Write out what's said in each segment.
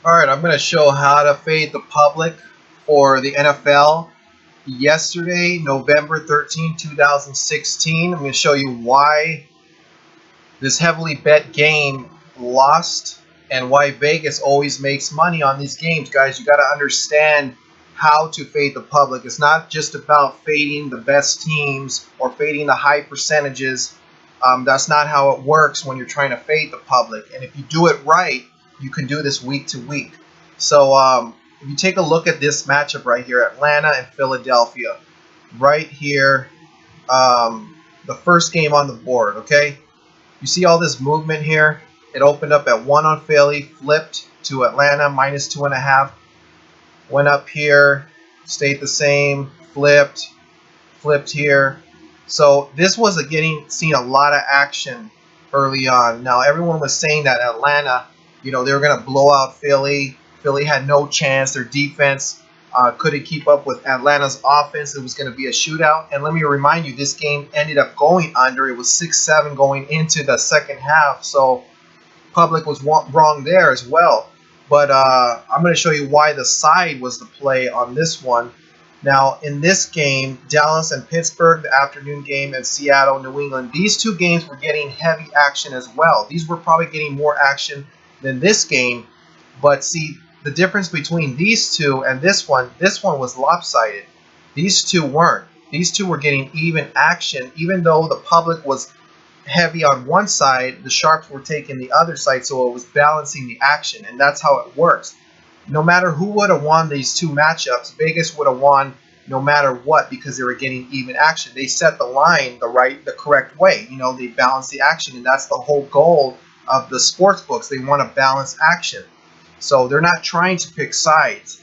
Alright, I'm going to show how to fade the public for the NFL yesterday, November 13, 2016. I'm going to show you why this heavily bet game lost and why Vegas always makes money on these games. Guys, you got to understand how to fade the public. It's not just about fading the best teams or fading the high percentages. That's not how it works when you're trying to fade the public. And if you do it right, you can do this week to week. So if you take a look at this matchup right here, Atlanta and Philadelphia, right here, the first game on the board, okay? You see all this movement here? It opened up at 1 on Philly, flipped to Atlanta, -2.5. Went up here, stayed the same, flipped here. So this was seen a lot of action early on. Now everyone was saying that Atlanta, they were going to blow out Philly. Philly had no chance. Their defense couldn't keep up with Atlanta's offense. It was going to be a shootout. And let me remind you, this game ended up going under. It was 6-7 going into the second half. So public was wrong there as well. But I'm going to show you why the side was the play on this one. Now, in this game, Dallas and Pittsburgh, the afternoon game, and Seattle, New England, these two games were getting heavy action as well. These were probably getting more action than this game. But see, the difference between these two and this one was lopsided. These two weren't. These two were getting even action, even though the public was heavy on one side, the sharps were taking the other side, so it was balancing the action, and that's how it works. No matter who would have won these two matchups, Vegas would have won no matter what because they were getting even action. They set the line the correct way. They balanced the action, and that's the whole goal of the sports books. They want to balance action, so they're not trying to pick sides.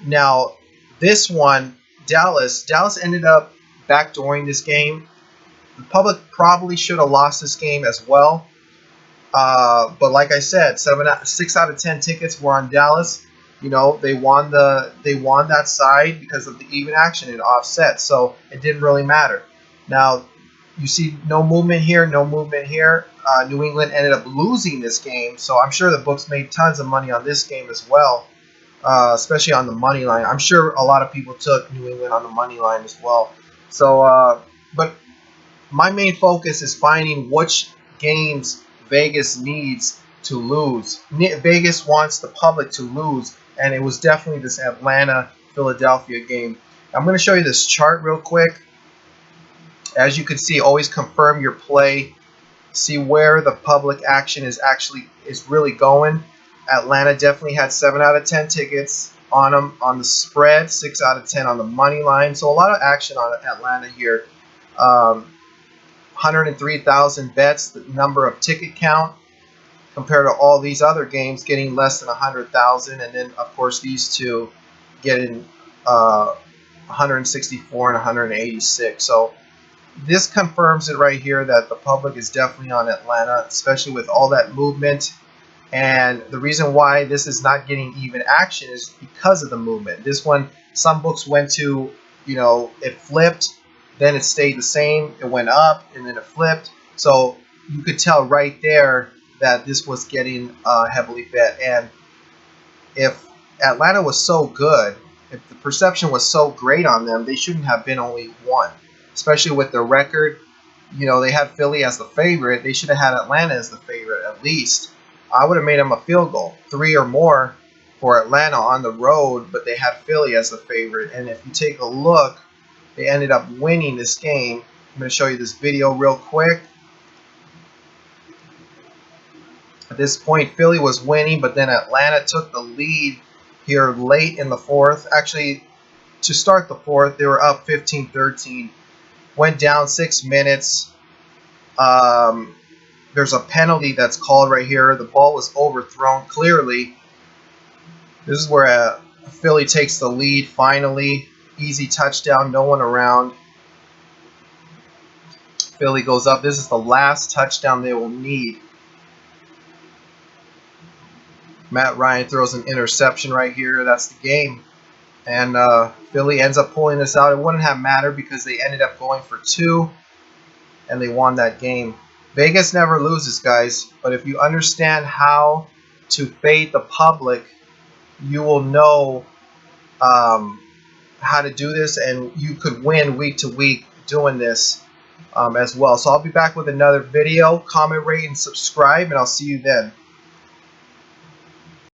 Now, this one, Dallas ended up backdooring this game. The public probably should have lost this game as well. But like I said, 6 out of 10 tickets were on Dallas. They won that side because of the even action. It offset, so it didn't really matter. Now you see no movement here, no movement here. New England ended up losing this game, so I'm sure the books made tons of money on this game as well, especially on the money line. I'm sure a lot of people took New England on the money line as well. So, but my main focus is finding which games Vegas needs to lose. Vegas wants the public to lose, and it was definitely this Atlanta Philadelphia game. I'm going to show you this chart real quick. As you can see, always confirm your play. See where the public action is really going. Atlanta definitely had 7 out of 10 tickets on them on the spread, 6 out of 10 on the money line. So a lot of action on Atlanta here. 103,000 bets, the number of ticket count, compared to all these other games getting less than 100,000, and then of course these two getting 164 and 186. So this confirms it right here that the public is definitely on Atlanta, especially with all that movement. And the reason why this is not getting even action is because of the movement. This one, some books went to, it flipped, then it stayed the same, it went up, and then it flipped. So you could tell right there that this was getting heavily bet. And if Atlanta was so good, if the perception was so great on them, they shouldn't have been only one, especially with their record. They had Philly as the favorite. They should have had Atlanta as the favorite at least. I would have made them a field goal, 3 or more for Atlanta on the road, but they had Philly as the favorite. And if you take a look, they ended up winning this game. I'm going to show you this video real quick. At this point, Philly was winning, but then Atlanta took the lead here late in the fourth. Actually, to start the fourth, they were up 15-13. Went down 6 minutes. There's a penalty that's called right here. The ball was overthrown clearly. This is where Philly takes the lead finally. Easy touchdown, no one around. Philly goes up. This is the last touchdown they will need. Matt Ryan throws an interception right here. That's the game. And Philly ends up pulling this out. It wouldn't have mattered because they ended up going for 2, and they won that game. Vegas never loses, guys. But if you understand how to fade the public, you will know how to do this, and you could win week to week doing this as well. So I'll be back with another video. Comment, rate, and subscribe, and I'll see you then.